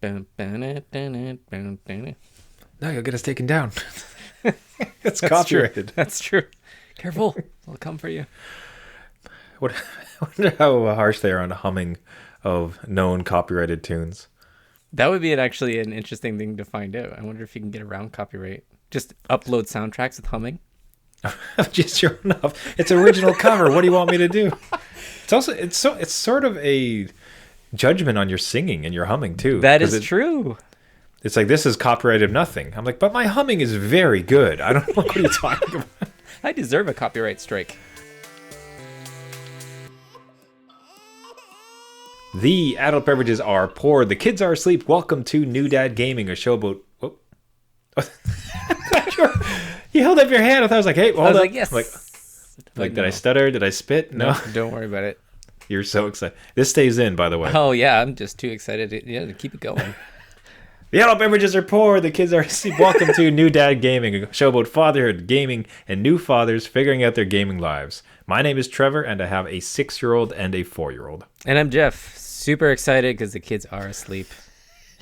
No, you'll get us taken down. It's That's copyrighted. True. That's true. Careful. I'll come for you. What, I wonder how harsh they are on humming of known copyrighted tunes. That would be actually an interesting thing to find out. I wonder if you can get around copyright. Just upload soundtracks with humming. Just sure enough, it's original cover. What do you want me to do? It's sort of a judgment on your singing and your humming too. That is true. It's like, this is copyrighted nothing. I'm like, but my humming is very good. I don't know what you're talking about. I deserve a copyright strike. The adult beverages are poured. The kids are asleep. Welcome to New Dad Gaming, a show about... Oh. You held up your hand. I thought I was like, hey, hold up. Like, yes. Like, did I stutter? Did I spit? No. Don't worry about it. You're so excited. This stays in, by the way. Oh, yeah. I'm just too excited to keep it going. The adult beverages are poured. The kids are asleep. Welcome to New Dad Gaming, a show about fatherhood, gaming, and new fathers figuring out their gaming lives. My name is Trevor, and I have a 6-year-old and a 4-year-old. And I'm Jeff. Super excited because the kids are asleep.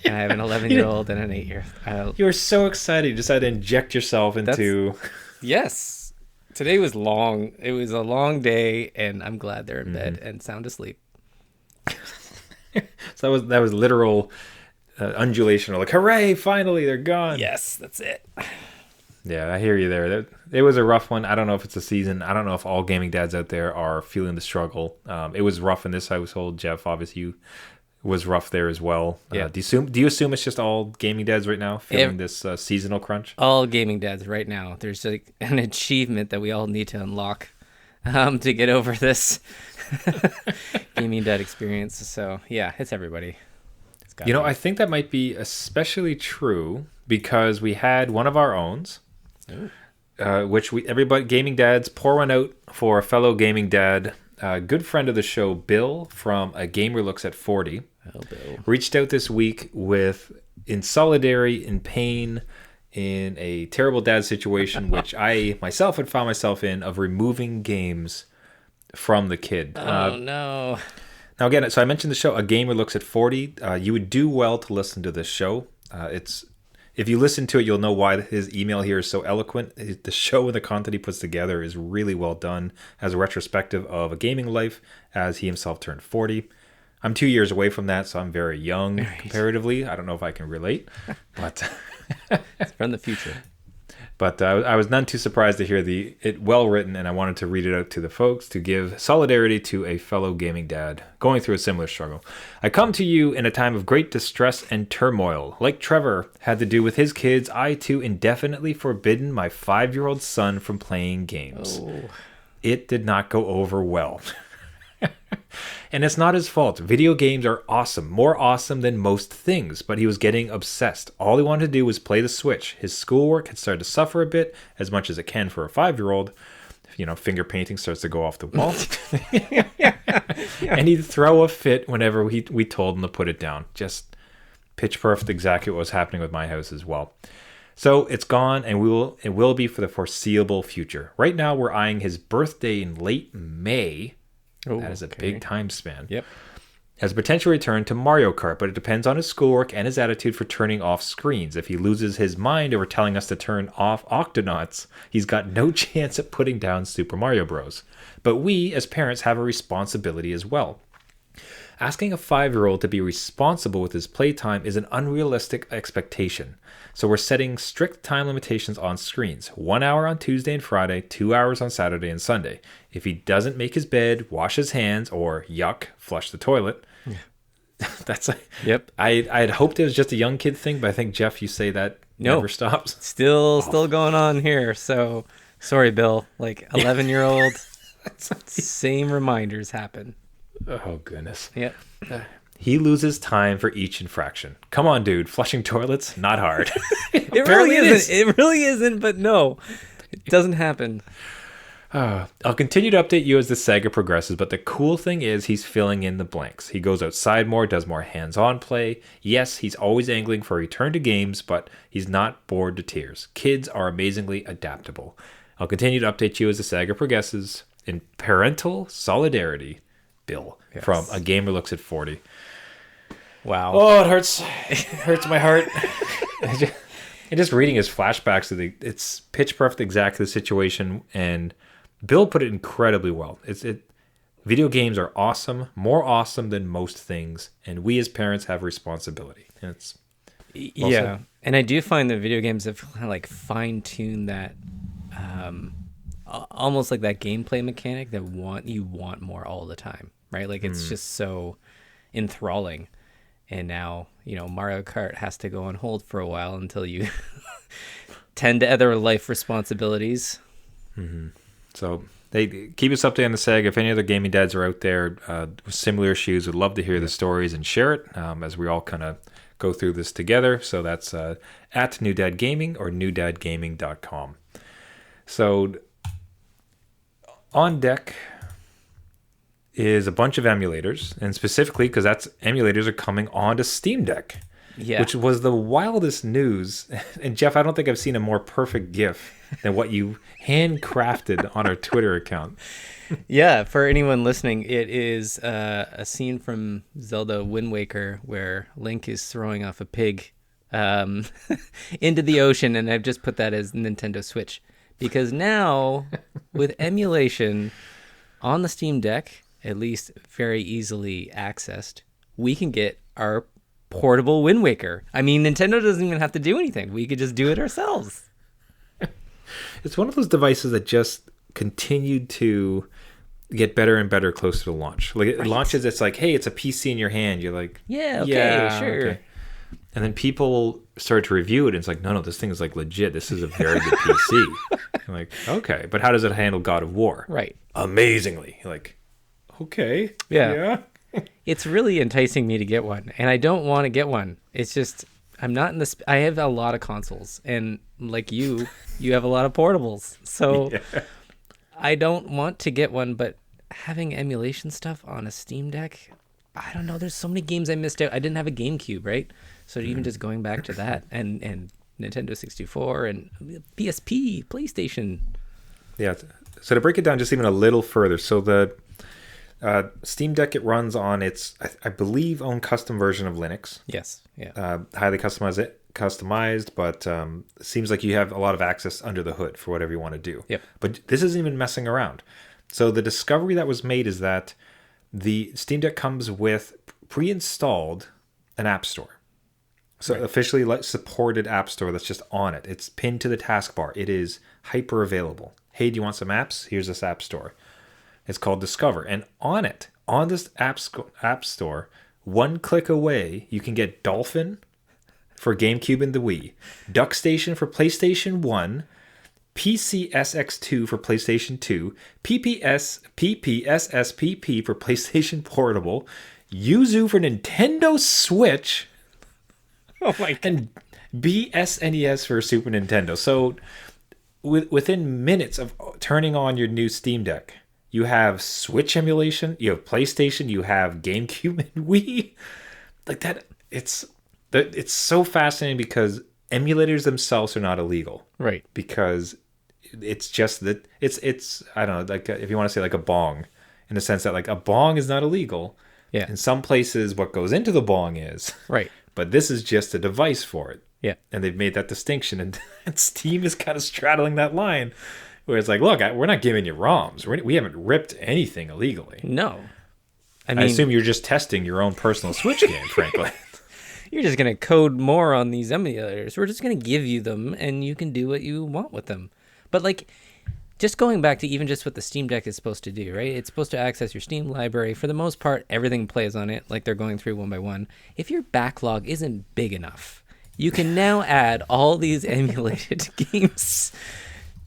And I have an 11-year-old and an 8-year-old. You were so excited. You decided to inject yourself into... Yes. Today was long. It was a long day, and I'm glad they're in bed and sound asleep. So that was literal undulation. Like, hooray, finally, they're gone. Yes, that's it. Yeah, I hear you there. It was a rough one. I don't know if it's a season. I don't know if all gaming dads out there are feeling the struggle. It was rough in this household. Jeff, obviously, you was rough there as well. Yeah. Do you assume it's just all gaming dads right now feeling this seasonal crunch? All gaming dads right now. There's like an achievement that we all need to unlock to get over this gaming dad experience. So yeah, it's everybody. I think that might be especially true because we had one of our owns, which everybody gaming dads pour one out for a fellow gaming dad. Good friend of the show, Bill from A Gamer Looks at 40, Bill. Reached out this week in solidarity, in pain, in a terrible dad situation, which I myself had found myself in, of removing games from the kid. Oh, no. Now, again, so I mentioned the show, A Gamer Looks at 40. You would do well to listen to this show. If you listen to it, you'll know why his email here is so eloquent. The show and the content he puts together is really well done as a retrospective of a gaming life as he himself turned 40. I'm 2 years away from that, so I'm very young comparatively. I don't know if I can relate, but it's from the future. But I was none too surprised to hear it well written, and I wanted to read it out to the folks to give solidarity to a fellow gaming dad going through a similar struggle. I come to you in a time of great distress and turmoil. Like Trevor had to do with his kids, I too indefinitely forbidden my 5-year-old son from playing games. Oh. It did not go over well. And it's not his fault. Video games are awesome, more awesome than most things, but he was getting obsessed. All he wanted to do was play the Switch. His schoolwork had started to suffer a bit, as much as it can for a 5-year-old. Finger painting starts to go off the wall. And he'd throw a fit whenever we told him to put it down. Just pitch perfect, exactly what was happening with my house as well. So it's gone, and it will be for the foreseeable future. Right now, we're eyeing his birthday in late May. Oh, that is a big time span. Yep. As a potential return to Mario Kart, but it depends on his schoolwork and his attitude for turning off screens. If he loses his mind over telling us to turn off Octonauts, he's got no chance at putting down Super Mario Bros. But we, as parents, have a responsibility as well. Asking a 5-year-old to be responsible with his playtime is an unrealistic expectation. So we're setting strict time limitations on screens. 1 hour on Tuesday and Friday, 2 hours on Saturday and Sunday. If he doesn't make his bed, wash his hands, or yuck, flush the toilet. Yep. I had hoped it was just a young kid thing, but I think, Jeff, you say that never stops. Still going on here. So sorry, Bill. Like 11-year-old, same reminders happen. Oh, goodness. Yep. He loses time for each infraction. Come on, dude. Flushing toilets? Not hard. It really isn't. It really isn't, but no. It doesn't happen. I'll continue to update you as the saga progresses, but the cool thing is he's filling in the blanks. He goes outside more, does more hands-on play. Yes, he's always angling for a return to games, but he's not bored to tears. Kids are amazingly adaptable. I'll continue to update you as the saga progresses. In parental solidarity, Bill, from A Gamer Looks at 40. Wow. Oh, it hurts. It hurts my heart. And just reading his flashbacks, it's pitch perfect, exactly the situation. And Bill put it incredibly well. Video games are awesome, more awesome than most things, and we as parents have responsibility. And it's well Yeah, said. and I do find that video games have kind of like fine-tuned that, almost like that gameplay mechanic that you want more all the time, right? Like it's just so enthralling. And now, Mario Kart has to go on hold for a while until you tend to other life responsibilities. So they keep us updated on the Sega. If any other gaming dads are out there with similar issues, would love to hear the stories and share it as we all kind of go through this together. So that's at New Dad Gaming or newdadgaming.com. So on deck is a bunch of emulators, and specifically because emulators are coming onto Steam Deck, which was the wildest news. And Jeff, I don't think I've seen a more perfect GIF than what you handcrafted on our Twitter account. Yeah, for anyone listening, it is a scene from Zelda Wind Waker where Link is throwing off a pig into the ocean, and I've just put that as Nintendo Switch. Because now, with emulation on the Steam Deck, at least very easily accessed, we can get our portable Wind Waker. I mean, Nintendo doesn't even have to do anything. We could just do it ourselves. It's one of those devices that just continued to get better and better closer to launch. Like it launches, it's like, hey, it's a PC in your hand. You're like, yeah, okay, sure. Okay. And then people start to review it, and it's like, no, this thing is like legit. This is a very good PC. I'm like, okay, but how does it handle God of War? Right. Amazingly. You're like, okay. Yeah. It's really enticing me to get one, and I don't want to get one. It's just I'm not in this. I have a lot of consoles, and like you have a lot of portables, so I don't want to get one. But having emulation stuff on a Steam Deck, I don't know. There's so many games I missed out. I didn't have a GameCube, right? So even just going back to that, and Nintendo 64 and PSP, PlayStation. Yeah. So to break it down just even a little further, so the Steam Deck, it runs on its, I believe, own custom version of Linux. Yes. Yeah. Highly customized, but it seems like you have a lot of access under the hood for whatever you want to do. Yep. But this isn't even messing around. So the discovery that was made is that the Steam Deck comes with pre-installed an app store. So officially supported app store that's just on it. It's pinned to the taskbar. It is hyper available. Hey, do you want some apps? Here's this app store. It's called Discover. And on it, on this app store, one click away, you can get Dolphin for GameCube and the Wii, DuckStation for PlayStation 1, PCSX2 for PlayStation 2, PPSSPP for PlayStation Portable, Yuzu for Nintendo Switch, Oh my God. and BSNES for Super Nintendo. So within minutes of turning on your new Steam Deck, you have Switch emulation, you have PlayStation, you have GameCube and Wii. Like that, it's so fascinating because emulators themselves are not illegal. Right. Because it's just that it's I don't know, like if you want to say like a bong, in the sense that like a bong is not illegal. Yeah. In some places, what goes into the bong is. Right. But this is just a device for it. Yeah. And they've made that distinction. And Steam is kind of straddling that line where it's like, look, we're not giving you ROMs. We haven't ripped anything illegally. No. I assume you're just testing your own personal Switch game, frankly. You're just going to code more on these emulators. We're just going to give you them, and you can do what you want with them. But, like, just going back to even just what the Steam Deck is supposed to do, right? It's supposed to access your Steam library. For the most part, everything plays on it, like they're going through one by one. If your backlog isn't big enough, you can now add all these emulated games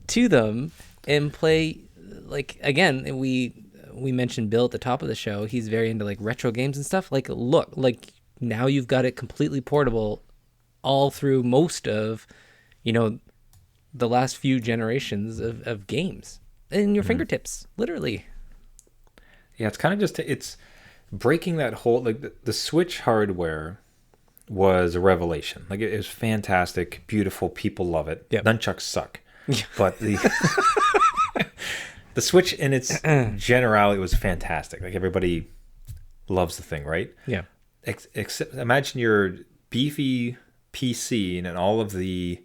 to them and play. Like, again, we mentioned Bill at the top of the show. He's very into, like, retro games and stuff. Like, look, like, now you've got it completely portable all through most of, the last few generations of games in your fingertips, literally. Yeah, it's kind of it's breaking that whole, like the Switch hardware was a revelation. Like it was fantastic, beautiful, people love it. Yep. Nunchucks suck. But the Switch in its generality was fantastic. Like everybody loves the thing, right? Yeah. imagine your beefy PC and all of the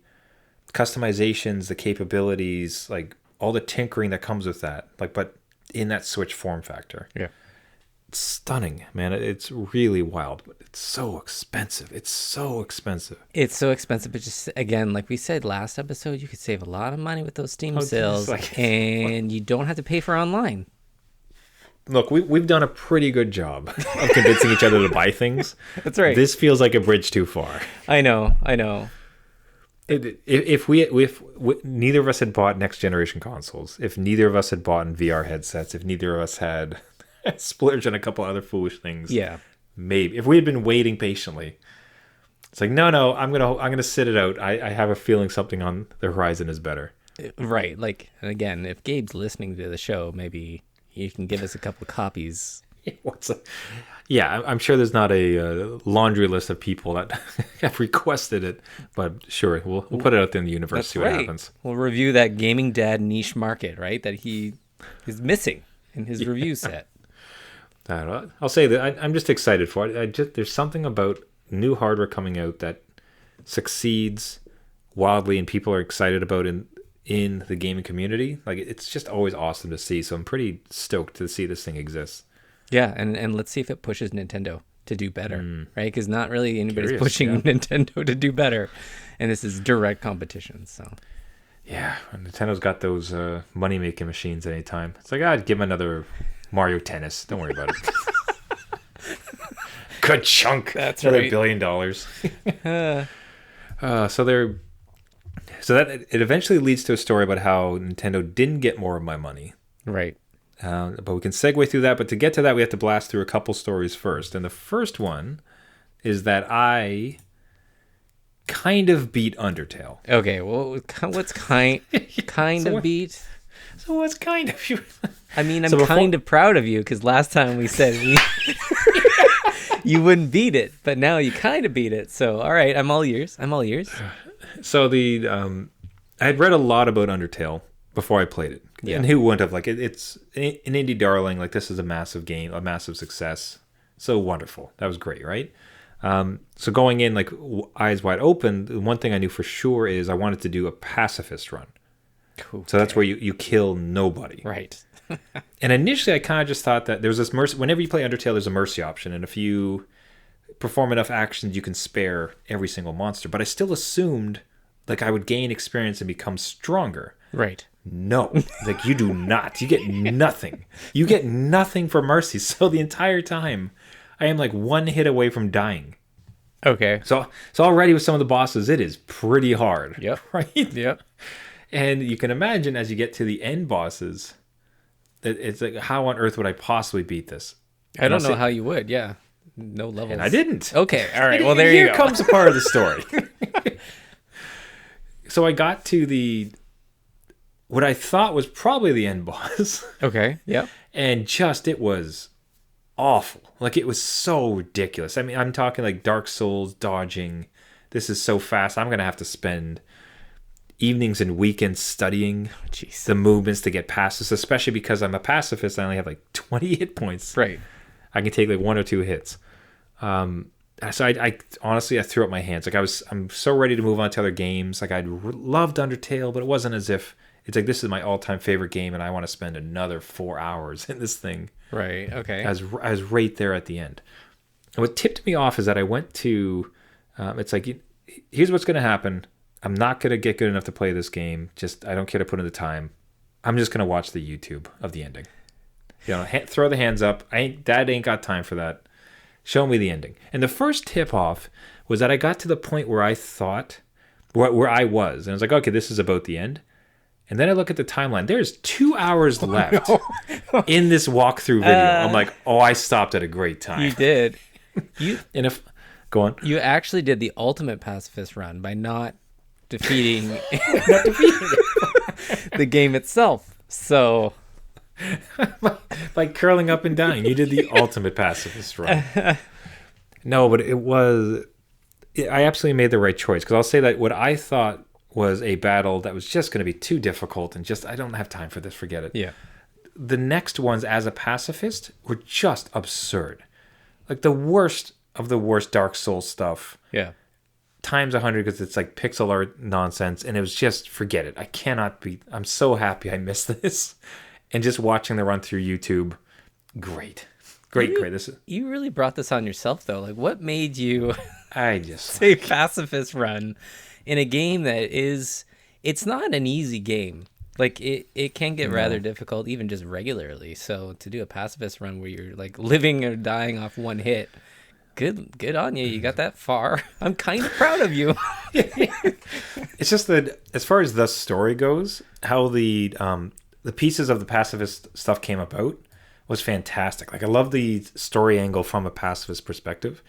customizations, the capabilities, like all the tinkering that comes with that, like, but in that Switch form factor. Yeah. It's stunning, man. It's really wild, but it's so expensive. It's so expensive. It's so expensive, but just again, like we said last episode, you could save a lot of money with those Steam sales, and you don't have to pay for online. Look, we've done a pretty good job of convincing each other to buy things. That's right. This feels like a bridge too far. I know. If neither of us had bought next generation consoles, if neither of us had bought VR headsets, if neither of us had splurged on a couple other foolish things, yeah, maybe if we had been waiting patiently, it's like no, I'm gonna sit it out. I have a feeling something on the horizon is better. Right. Like, again, if Gabe's listening to the show, maybe you can give us a couple of copies. Yeah, I'm sure there's not a laundry list of people that have requested it, but sure, we'll put it out there in the universe. That's see what happens. We'll review that gaming dad niche market, right? That he is missing in his review set. I'll say that I'm just excited for it. There's something about new hardware coming out that succeeds wildly and people are excited about in the gaming community. Like, it's just always awesome to see. So I'm pretty stoked to see this thing exist. Yeah, and let's see if it pushes Nintendo to do better, right? Because not really anybody's pushing Nintendo to do better, and this is direct competition. So yeah, Nintendo's got those money making machines at any time. It's like, I'd give them another Mario Tennis. Don't worry about it. Good chunk. That's another right. $1 billion. So that it eventually leads to a story about how Nintendo didn't get more of my money. Right. But we can segue through that. But to get to that, we have to blast through a couple stories first. And the first one is that I kind of beat Undertale. Okay. Well, what's kind of beat? So what's kind of you? I mean, I'm kind of proud of you because last time we said you wouldn't beat it, but now you kind of beat it. So all right, I'm all ears. So I had read a lot about Undertale before I played it. Yeah. And who wouldn't have? Like, it's an indie darling. Like, this is a massive game, a massive success. So wonderful. That was great, right? So going in, like, eyes wide open, the one thing I knew for sure is I wanted to do a pacifist run. Okay. So that's where you kill nobody. Right. And initially, I kind of just thought that there's this mercy. Whenever you play Undertale, there's a mercy option. And if you perform enough actions, you can spare every single monster. But I still assumed, like, I would gain experience and become stronger. Right. No, like, you do not. You get nothing. You get nothing for mercy. So the entire time, I am like one hit away from dying. Okay. So already with some of the bosses, it is pretty hard. Yep. Right? Yep. And you can imagine as you get to the end bosses, that it's like, how on earth would I possibly beat this? I don't know how you would. Yeah. No levels. And I didn't. Okay. All right. Well, there you go. Here comes a part of the story. So I got to what I thought was probably the end boss. Okay. Yep. And it was awful. Like, it was so ridiculous. I mean, I'm talking like Dark Souls dodging. This is so fast. I'm going to have to spend evenings and weekends studying the movements to get past this, especially because I'm a pacifist. I only have like 20 hit points. Right. I can take like 1 or 2 hits. So I honestly, I threw up my hands. Like, I'm so ready to move on to other games. Like, I'd loved Undertale, but it wasn't as if it's like, this is my all-time favorite game and I want to spend another 4 hours in this thing. Right. Okay. As right there at the end. And what tipped me off is that I went to, it's like, here's what's going to happen. I'm not going to get good enough to play this game. I don't care to put in the time. I'm just going to watch the YouTube of the ending. Throw the hands up. Dad ain't got time for that. Show me the ending. And the first tip off was that I got to the point where I thought, where I was. And I was like, okay, this is about the end. And then I look at the timeline. There's 2 hours left in this walkthrough video. I'm like, I stopped at a great time. You did. Go on. You actually did the ultimate pacifist run by not defeating the game itself. So by curling up and dying, you did the ultimate pacifist run. No, but I absolutely made the right choice, because I'll say that what I thought was a battle that was just going to be too difficult and I don't have time for this, forget it. Yeah. The next ones as a pacifist were just absurd. Like, the worst of the worst Dark Souls stuff. Yeah. Times 100 because it's like pixel art nonsense, and it was just forget it. I cannot be. I'm so happy I missed this, and just watching the run through YouTube, great. This You really brought this on yourself though. Like, what made you I just say pacifist run in a game that is? It's not an easy game. Like it can get rather difficult even just regularly. So to do a pacifist run where you're like living or dying off one hit. Good on you. You got that far. I'm kind of proud of you. It's just that as far as the story goes, how the pieces of the pacifist stuff came about was fantastic. Like I love the story angle from a pacifist perspective.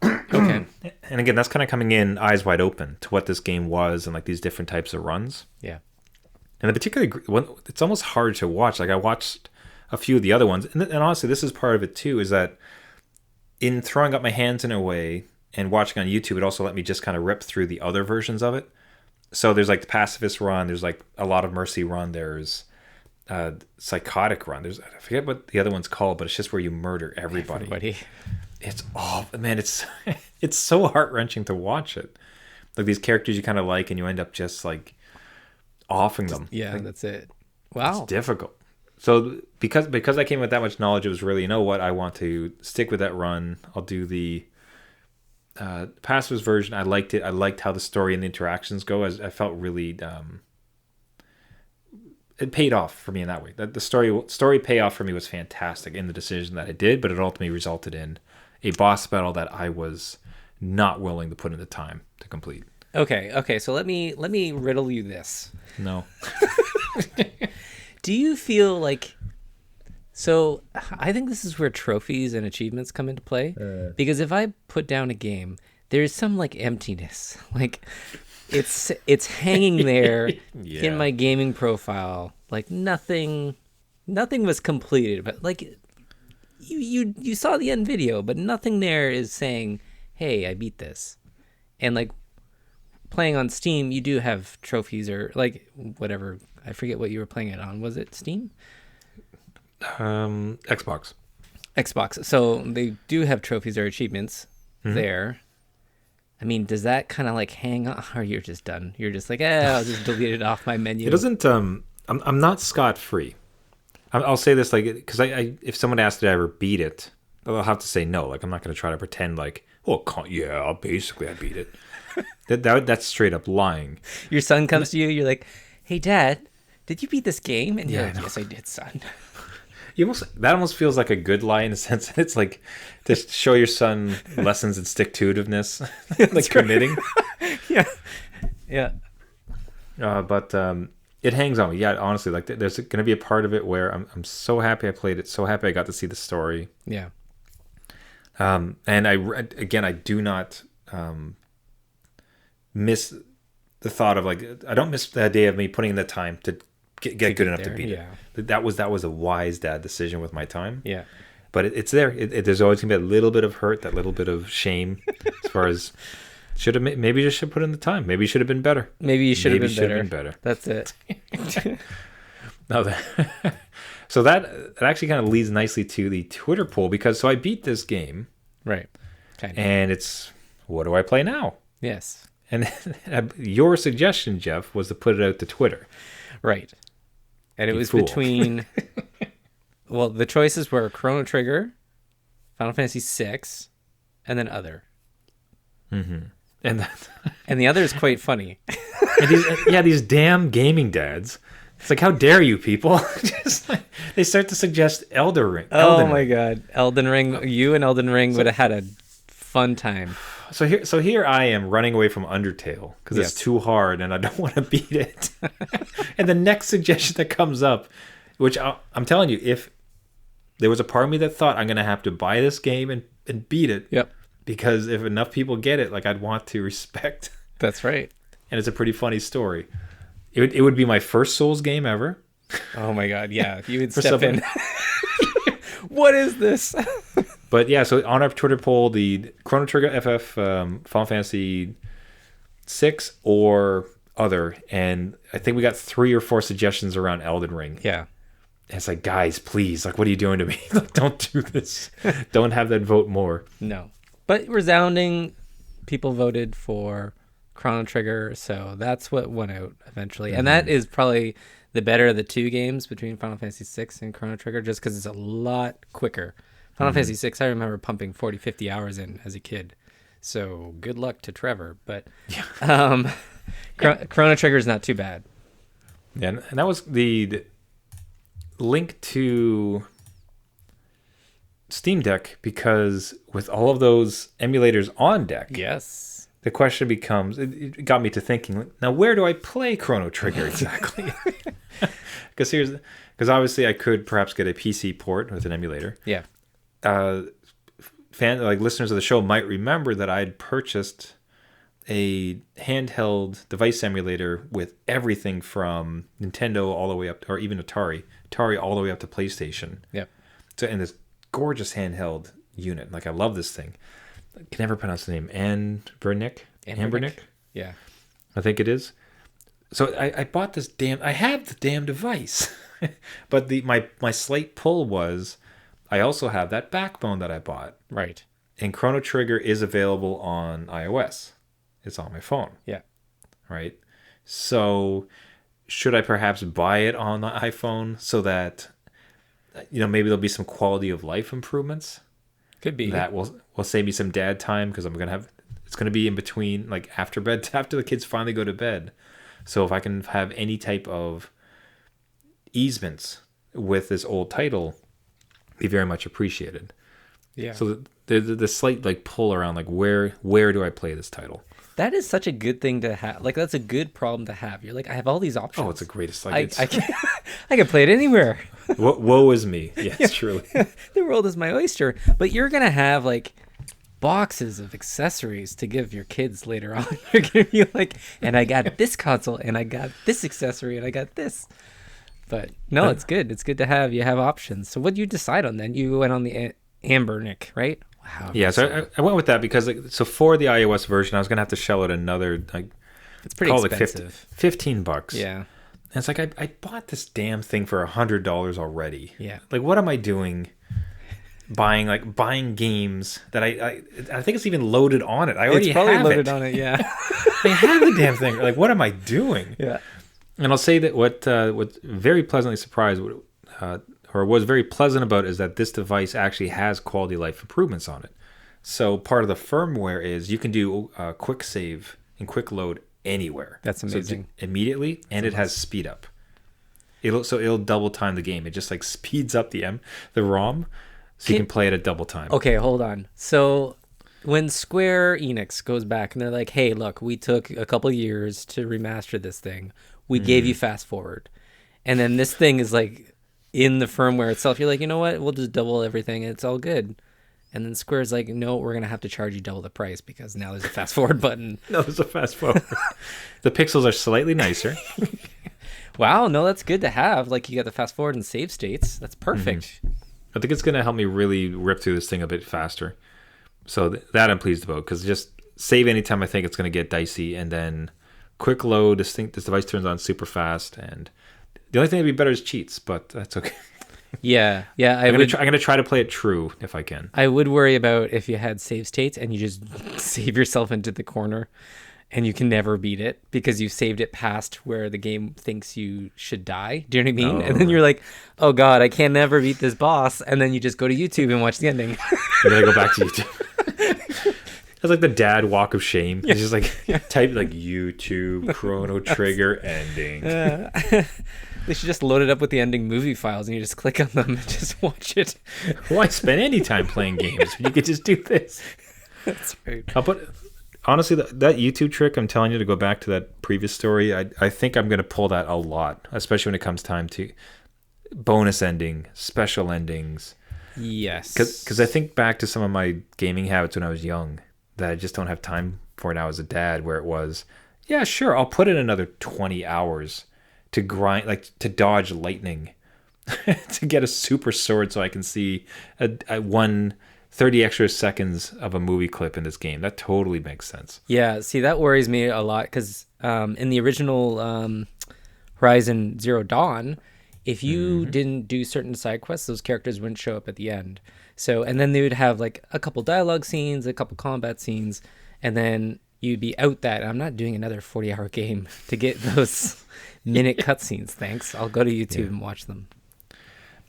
Okay. And again, that's kind of coming in eyes wide open to what this game was and like these different types of runs. Yeah. And the particular one, it's almost hard to watch. Like I watched a few of the other ones, and honestly, this is part of it too. Is that in throwing up my hands in a way and watching on YouTube, it also let me just kind of rip through the other versions of it. So there's like the pacifist run, there's like a lot of mercy run, there's psychotic run. There's, I forget what the other one's called, but it's just where you murder everybody. It's man, it's it's so heart-wrenching to watch it. Like these characters you kind of like, and you end up just like offing them. Yeah, like, that's it. Wow. it's difficult. So because I came with that much knowledge, it was really, you know what, I want to stick with that run. I'll do the pacifist version. I liked it. I liked how the story and the interactions go. I felt really it paid off for me in that way. The story payoff for me was fantastic in the decision that I did, but it ultimately resulted in a boss battle that I was not willing to put in the time to complete. Okay. So let me riddle you this. No. Do you feel like? So I think this is where trophies and achievements come into play. Because if I put down a game, there's some like emptiness. Like it's hanging there in my gaming profile. Like nothing was completed. But like you saw the end video, but nothing there is saying, "Hey, I beat this." And like playing on Steam, you do have trophies or like whatever. I forget what you were playing it on. Was it Steam? Xbox. So they do have trophies or achievements there. I mean, does that kind of like hang on, or you're just done? You're just like, I'll just delete it off my menu. It doesn't. I'm not scot-free. I'll say this like because I if someone asked did I ever beat it, I'll have to say no. Like I'm not going to try to pretend like, well, yeah, basically I beat it. That's straight up lying. Your son comes to you, you're like, "Hey, Dad, did you beat this game?" And you're like, no. "Yes, I did, son." That almost feels like a good lie in a sense that it's like to show your son lessons in stick-to-itiveness, like committing. Yeah. But it hangs on me. Yeah, honestly, like there's going to be a part of it where I'm so happy I played it, so happy I got to see the story. Yeah. And I do not miss the thought of like I don't miss the idea of me putting in the time to get good enough to beat it. That was a wise dad decision with my time. Yeah. But it's there. There's always gonna be a little bit of hurt, that little bit of shame, as far as maybe you should put in the time. Maybe you should have been better. Maybe you should have been better. That's it. No, so that actually kind of leads nicely to the Twitter poll because I beat this game, right? And it's what do I play now? Yes. And your suggestion, Jeff, was to put it out to Twitter, right? And it was between. Well, the choices were Chrono Trigger, Final Fantasy VI, and then other. Mm-hmm. And the other is quite funny. And these damn gaming dads. It's like, how dare you people? Just like, they start to suggest Elden Ring. My God, Elden Ring! You and Elden Ring would have had a fun time. So here I am running away from Undertale because it's too hard and I don't want to beat it. And the next suggestion that comes up, which I'm telling you, if there was a part of me that thought I'm going to have to buy this game and beat it. Yep. Because if enough people get it, like I'd want to respect. That's right. And it's a pretty funny story. It would be my first Souls game ever. Oh my God. Yeah. You would step in. What is this? But yeah, so on our Twitter poll, the Chrono Trigger FF, Final Fantasy 6 or other. And I think we got 3 or 4 suggestions around Elden Ring. Yeah. And it's like, guys, please, like, what are you doing to me? Like, don't do this. Don't have that vote more. No. But resounding, people voted for Chrono Trigger, so that's what won out eventually. And that is probably the better of the two games between Final Fantasy VI and Chrono Trigger, just because it's a lot quicker. Final Fantasy VI, I remember pumping 40, 50 hours in as a kid. So good luck to Trevor. But Chrono Trigger is not too bad. Yeah, and that was the link to Steam Deck, because with all of those emulators on deck, Yes. the question becomes, it got me to thinking, now where do I play Chrono Trigger exactly? Because obviously I could perhaps get a PC port with an emulator. Yeah. Listeners of the show might remember that I'd purchased a handheld device emulator with everything from Nintendo all the way up, or even Atari all the way up to PlayStation. Yeah. So in this gorgeous handheld unit, like I love this thing. I can never pronounce the name. Ambernick. Yeah. I think it is. So I bought this I have the damn device. But my slight pull was, I also have that backbone that I bought. Right. And Chrono Trigger is available on iOS. It's on my phone. Yeah. Right? So should I perhaps buy it on the iPhone so that, maybe there'll be some quality of life improvements? Could be. That will save me some dad time, because it's going to be in between, like after the kids finally go to bed. So if I can have any type of easements with this old title, be very much appreciated. Yeah. So the slight like pull around, like where do I play this title? That is such a good thing to have. Like, that's a good problem to have. You're like, I have all these options. Oh, it's the greatest. I can play it anywhere. Woe is me. Yes, truly. The world is my oyster. But you're gonna have like boxes of accessories to give your kids later on. You're gonna be like, and I got this console, and I got this accessory, and I got this. But no, it's good. It's good to have. You have options. So what did you decide on then? You went on the Ambernick, right? Wow. Yeah, so I went with that because for the iOS version, I was gonna have to shell out another it's pretty expensive, $15. Yeah. And it's like I bought this damn thing for $100 already. Yeah. Like, what am I doing? Buying games that I think it's even loaded on it. I already it's probably have loaded it. on it. Yeah. I have the damn thing. Like, what am I doing? Yeah. And I'll say that what's very pleasantly surprised, or was very pleasant about, is that this device actually has quality of life improvements on it. So part of the firmware is you can do quick save and quick load anywhere. That's amazing. So immediately, and it has speed up. It'll double time the game. It just like speeds up the ROM, so you can play it at double time. Okay, hold on. So when Square Enix goes back and they're like, "Hey, look, we took a couple years to remaster this thing. We gave you fast forward," and then this thing is like in the firmware itself, you're like, you know what? We'll just double everything. And it's all good. And then Square's like, no, we're going to have to charge you double the price because now there's a fast forward button. No, there's a fast forward. The pixels are slightly nicer. Wow, no, that's good to have. Like, you got the fast forward and save states. That's perfect. I think it's going to help me really rip through this thing a bit faster. So that I'm pleased about, because just save anytime I think it's going to get dicey, and then quick load, this device turns on super fast, and the only thing that'd be better is cheats, but that's okay. Yeah. I'm gonna try to play it true if I can. I would worry about if you had save states and you just save yourself into the corner and you can never beat it because you saved it past where the game thinks you should die. Do you know what I mean? And then you're like, oh God, I can never beat this boss. And then you just go to YouTube and watch the ending. And then I go back to YouTube. That's like the dad walk of shame. Yeah. He's just like, type like YouTube, Chrono Trigger, ending. They should just load it up with the ending movie files and you just click on them and just watch it. Why spend any time playing games when you could just do this? That's right. Honestly, that YouTube trick, I'm telling you, to go back to that previous story, I think I'm going to pull that a lot, especially when it comes time to bonus ending, special endings. Yes. Because I think back to some of my gaming habits when I was young that I just don't have time for now as a dad, where it was, yeah, sure, I'll put in another 20 hours to grind, like to dodge lightning, to get a super sword so I can see a 30 extra seconds of a movie clip in this game. That totally makes sense. Yeah, see, that worries me a lot because in the original Horizon Zero Dawn, if you didn't do certain side quests, those characters wouldn't show up at the end. So, and then they would have like a couple dialogue scenes, a couple combat scenes, and then you'd be out that. I'm not doing another 40-hour game to get those minute cutscenes. Thanks. I'll go to YouTube and watch them.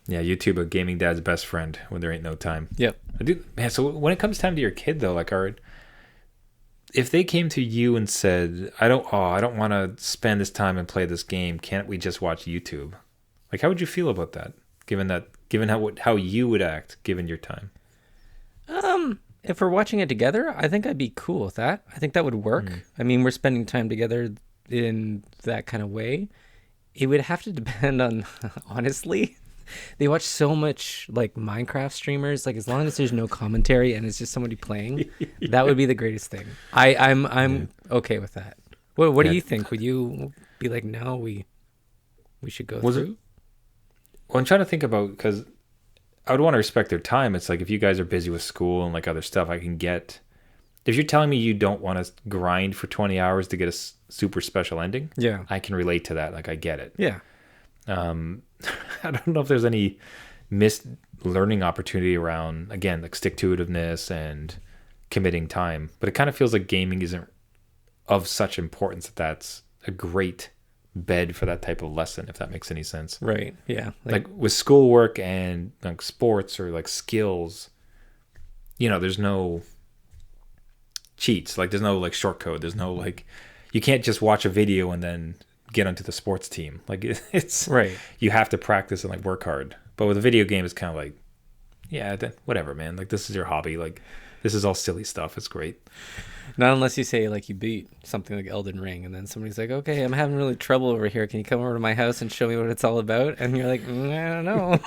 Yeah, YouTube, a gaming dad's best friend when there ain't no time. Yep. I do, man. So when it comes time to your kid though, like, if they came to you and said, I don't want to spend this time and play this game, can't we just watch YouTube? Like, how would you feel about that? Given how you would act given your time? If we're watching it together, I think I'd be cool with that. I think that would work. I mean, we're spending time together in that kind of way. It would have to depend on, honestly, they watch so much like Minecraft streamers. Like, as long as there's no commentary and it's just somebody playing, that would be the greatest thing. I'm okay with that. What do you think? Would you be like, no, we should go through? Well, I'm trying to think about, because I would want to respect their time. It's like, if you guys are busy with school and like other stuff, I can get. If you're telling me you don't want to grind for 20 hours to get a super special ending, yeah, I can relate to that. Like, I get it. Yeah. I don't know if there's any missed learning opportunity around, again, like stick-to-itiveness and committing time, but it kind of feels like gaming isn't of such importance that that's a great bed for that type of lesson, if that makes any sense. Right. Yeah. Like with schoolwork and like sports or like skills, there's no cheats. Like, there's no like short code. There's no like, you can't just watch a video and then get onto the sports team. Like, it's right. You have to practice and like work hard. But with a video game, it's kind of like, yeah, whatever, man. Like, this is your hobby. Like, this is all silly stuff. It's great. Not unless you say like you beat something like Elden Ring, and then somebody's like, okay, I'm having really trouble over here. Can you come over to my house and show me what it's all about? And you're like, I don't know.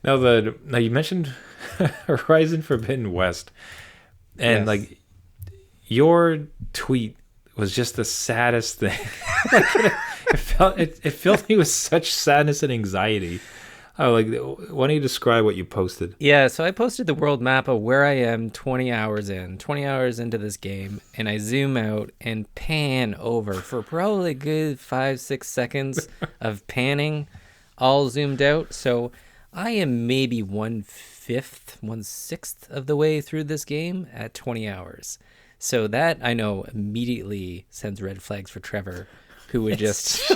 Now you mentioned Horizon Forbidden West, and Yes. like, your tweet was just the saddest thing. Like, it filled me with such sadness and anxiety. Oh, like, why don't you describe what you posted? Yeah, so I posted the world map of where I am 20 hours into this game, and I zoom out and pan over for probably a good 5-6 seconds of panning, all zoomed out. So I am maybe 1/5, 1/6 of the way through this game at 20 hours. So that, I know, immediately sends red flags for Trevor, who would just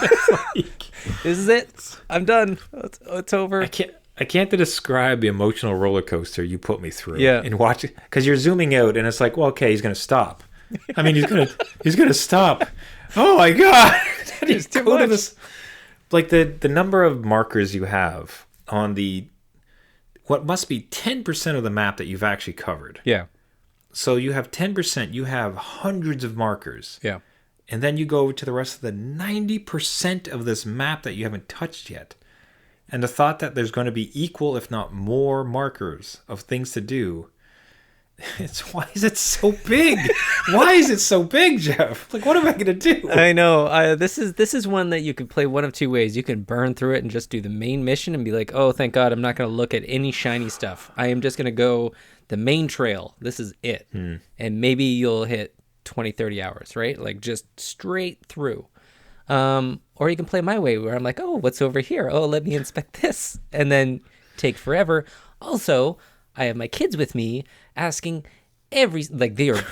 this is it. I'm done. It's over. I can't describe the emotional roller coaster you put me through. Yeah. And watch it, because you're zooming out, and it's like, well, okay, he's gonna stop. I mean, he's gonna stop. Oh my god! It's too much. This, like, the number of markers you have on what must be 10% of the map that you've actually covered. Yeah. So you have 10%. You have hundreds of markers. Yeah. And then you go over to the rest of the 90% of this map that you haven't touched yet. And the thought that there's going to be equal, if not more, markers of things to do. Why is it so big? Why is it so big, Jeff? Like, what am I going to do? I know. This is one that you can play one of two ways. You can burn through it and just do the main mission and be like, oh, thank God, I'm not going to look at any shiny stuff. I am just going to go the main trail. This is it. And maybe you'll hit 20, 30 hours, right? Like, just straight through. Or you can play my way, where I'm like, oh, what's over here? Oh, let me inspect this. And then take forever. Also, I have my kids with me asking they are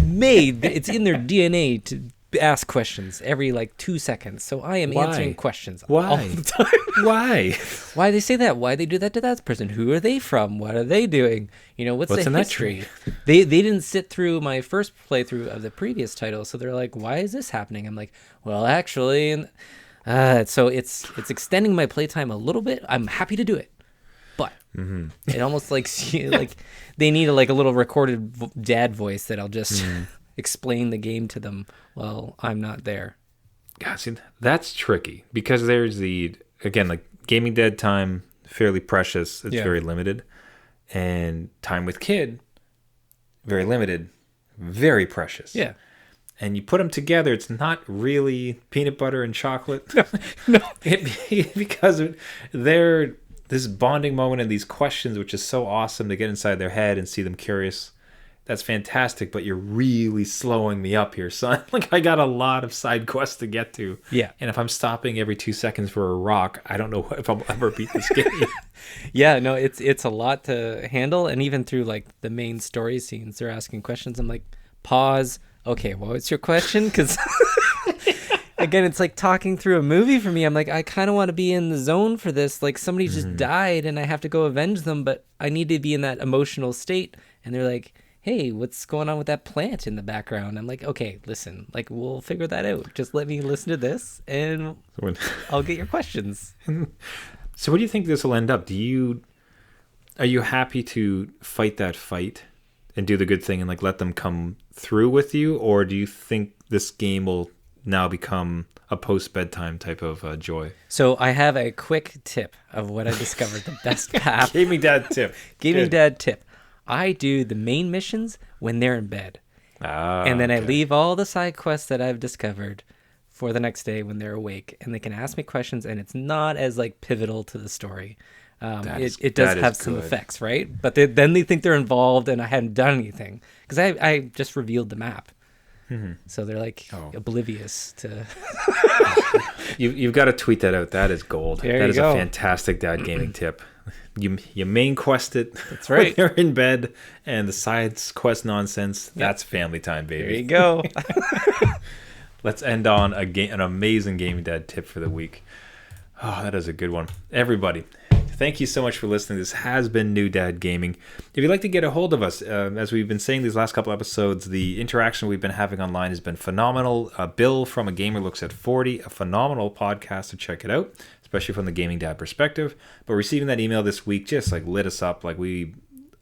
made, it's in their DNA to ask questions every 2 seconds. So I am answering questions all the time. Why They say that? Why they do that to that person? Who are they from? What are they doing? What's the in history? that tree? They didn't sit through my first playthrough of the previous title, so they're like, why is this happening? I'm like, well, actually, and so it's extending my playtime a little bit. I'm happy to do it, but it almost like they need a little recorded dad voice that I'll just explain the game to them while I'm not there. God, see, that's tricky, because there's again, gaming dead time, fairly precious. It's very limited. And time with kid, very limited, very precious. Yeah. And you put them together, it's not really peanut butter and chocolate. No. Because they're this bonding moment and these questions, which is so awesome to get inside their head and see them curious. that's fantastic, but you're really slowing me up here, son. Like, I got a lot of side quests to get to. Yeah. And if I'm stopping every 2 seconds for a rock, I don't know if I'll ever beat this game. Yeah, no, it's a lot to handle, and even through like the main story scenes, they're asking questions. I'm like, pause. Okay, well, what's your question? Because again, it's like talking through a movie for me. I'm like, I kind of want to be in the zone for this. Like somebody just died, and I have to go avenge them, but I need to be in that emotional state. And they're like, hey, what's going on with that plant in the background? I'm like, okay, listen, like we'll figure that out. Just let me listen to this, and I'll get your questions. So what do you think this will end up? Are you happy to fight that fight and do the good thing and like let them come through with you, or do you think this game will now become a post-bedtime type of joy? So I have a quick tip of what I discovered the best path. Gaming Dad tip. Gaming Dad tip. I do the main missions when they're in bed. And then I leave all the side quests that I've discovered for the next day when they're awake, and they can ask me questions, and it's not as like pivotal to the story. It does have some effects, right? But then they think they're involved, and I hadn't done anything because I just revealed the map. So they're like oblivious to. You've got to tweet that out. That is gold. That is a fantastic Dad gaming tip. You main quest it. That's right. When they're in bed, and the side quest nonsense. That's family time, baby. There you go. Let's end on an amazing Gaming Dad tip for the week. Oh, that is a good one. Everybody, thank you so much for listening. This has been New Dad Gaming. If you'd like to get a hold of us, as we've been saying these last couple episodes, the interaction we've been having online has been phenomenal. Bill from A Gamer Looks at 40, a phenomenal podcast, to check it out, especially from the Gaming Dad perspective. But receiving that email this week just like lit us up. Like, we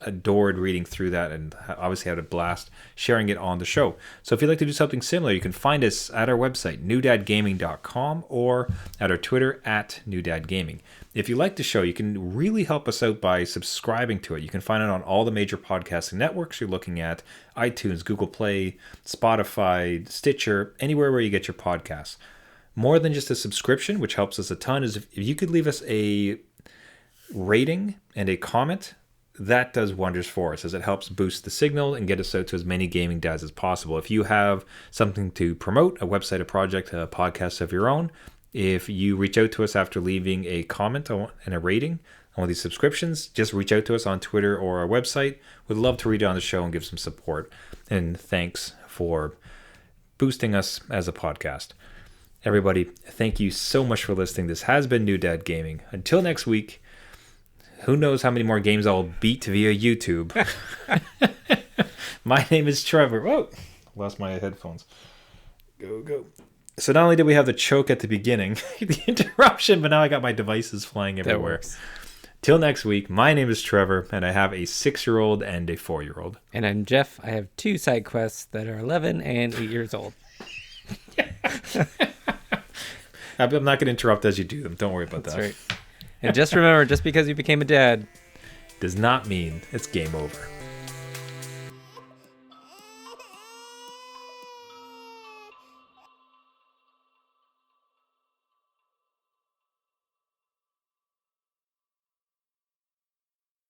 adored reading through that, and obviously had a blast sharing it on the show. So if you'd like to do something similar, you can find us at our website, newdadgaming.com, or at our Twitter at newdadgaming. If you like the show, you can really help us out by subscribing to it. You can find it on all the major podcasting networks you're looking at: iTunes, Google Play, Spotify, Stitcher, anywhere where you get your podcasts. More than just a subscription, which helps us a ton, is if you could leave us a rating and a comment. That does wonders for us, as it helps boost the signal and get us out to as many gaming dads as possible. If you have something to promote, a website, a project, a podcast of your own, if you reach out to us after leaving a comment and a rating on one of these subscriptions, just reach out to us on Twitter or our website. We'd love to read it on the show and give some support. And thanks for boosting us as a podcast. Everybody, thank you so much for listening. This has been New Dad Gaming. Until next week, who knows how many more games I'll beat via YouTube. My name is Trevor. Whoa, lost my headphones. Go. So not only did we have the choke at the beginning, the interruption, but now I got my devices flying everywhere. Till next week, my name is Trevor, and I have a 6-year-old and a 4-year-old. And I'm Jeff. I have 2 side quests that are 11 and 8 years old. I'm not going to interrupt as you do them. Don't worry about that. That's right. And just remember, just because you became a dad does not mean it's game over.